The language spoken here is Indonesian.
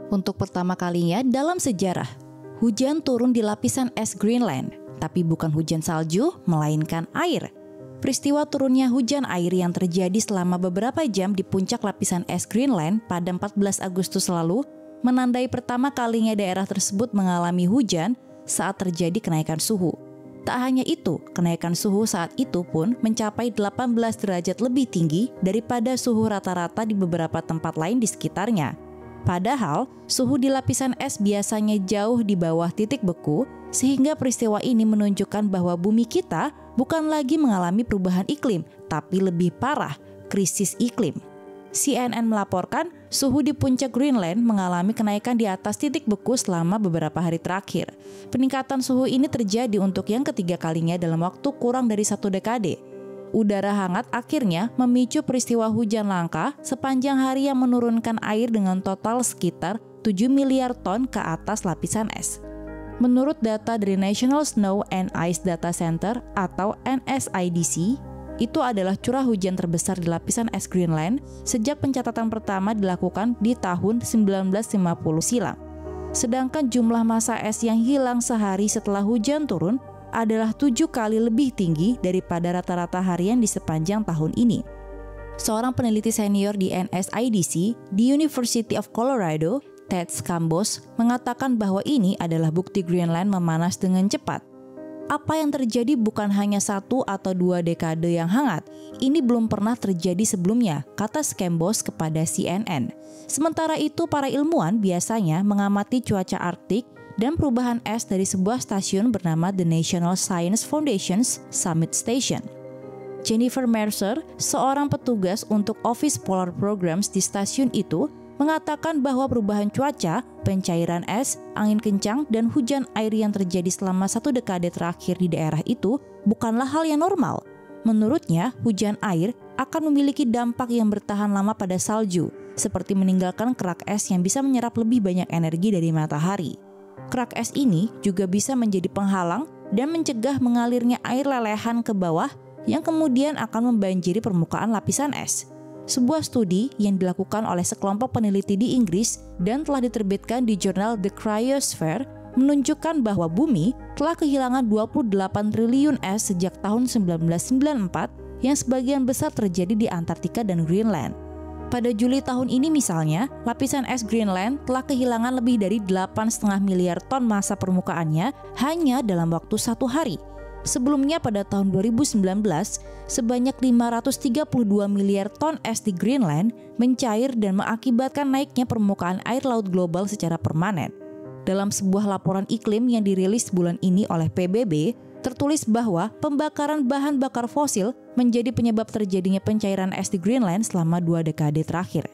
Untuk pertama kalinya dalam sejarah, hujan turun di lapisan es Greenland, tapi bukan hujan salju, melainkan air. Peristiwa turunnya hujan air yang terjadi selama beberapa jam di puncak lapisan es Greenland pada 14 Agustus lalu menandai pertama kalinya daerah tersebut mengalami hujan saat terjadi kenaikan suhu. Tak hanya itu, kenaikan suhu saat itu pun mencapai 18 derajat lebih tinggi daripada suhu rata-rata di beberapa tempat lain di sekitarnya. Padahal, suhu di lapisan es biasanya jauh di bawah titik beku, sehingga peristiwa ini menunjukkan bahwa bumi kita bukan lagi mengalami perubahan iklim, tapi lebih parah, krisis iklim. CNN melaporkan suhu di puncak Greenland mengalami kenaikan di atas titik beku selama beberapa hari terakhir. Peningkatan suhu ini terjadi untuk yang ketiga kalinya dalam waktu kurang dari 1 dekade. Udara hangat akhirnya memicu peristiwa hujan langka sepanjang hari yang menurunkan air dengan total sekitar 7 miliar ton ke atas lapisan es. Menurut data dari National Snow and Ice Data Center atau NSIDC, itu adalah curah hujan terbesar di lapisan es Greenland sejak pencatatan pertama dilakukan di tahun 1950 silam. Sedangkan jumlah massa es yang hilang sehari setelah hujan turun adalah 7 kali lebih tinggi daripada rata-rata harian di sepanjang tahun ini. Seorang peneliti senior di NSIDC di University of Colorado, Ted Scambos, mengatakan bahwa ini adalah bukti Greenland memanas dengan cepat. Apa yang terjadi bukan hanya 1 atau 2 dekade yang hangat, ini belum pernah terjadi sebelumnya, kata Scambos kepada CNN. Sementara itu, para ilmuwan biasanya mengamati cuaca Arktik dan perubahan es dari sebuah stasiun bernama The National Science Foundation's Summit Station. Jennifer Mercer, seorang petugas untuk Office Polar Programs di stasiun itu, mengatakan bahwa perubahan cuaca, pencairan es, angin kencang, dan hujan air yang terjadi selama 1 dekade terakhir di daerah itu bukanlah hal yang normal. Menurutnya, hujan air akan memiliki dampak yang bertahan lama pada salju, seperti meninggalkan kerak es yang bisa menyerap lebih banyak energi dari matahari. Kerak es ini juga bisa menjadi penghalang dan mencegah mengalirnya air lelehan ke bawah yang kemudian akan membanjiri permukaan lapisan es. Sebuah studi yang dilakukan oleh sekelompok peneliti di Inggris dan telah diterbitkan di jurnal The Cryosphere menunjukkan bahwa bumi telah kehilangan 28 triliun es sejak tahun 1994 yang sebagian besar terjadi di Antartika dan Greenland. Pada Juli tahun ini misalnya, lapisan es Greenland telah kehilangan lebih dari 8,5 miliar ton massa permukaannya hanya dalam waktu 1 hari. Sebelumnya pada tahun 2019, sebanyak 532 miliar ton es di Greenland mencair dan mengakibatkan naiknya permukaan air laut global secara permanen. Dalam sebuah laporan iklim yang dirilis bulan ini oleh PBB, tertulis bahwa pembakaran bahan bakar fosil menjadi penyebab terjadinya pencairan es di Greenland selama 2 dekade terakhir.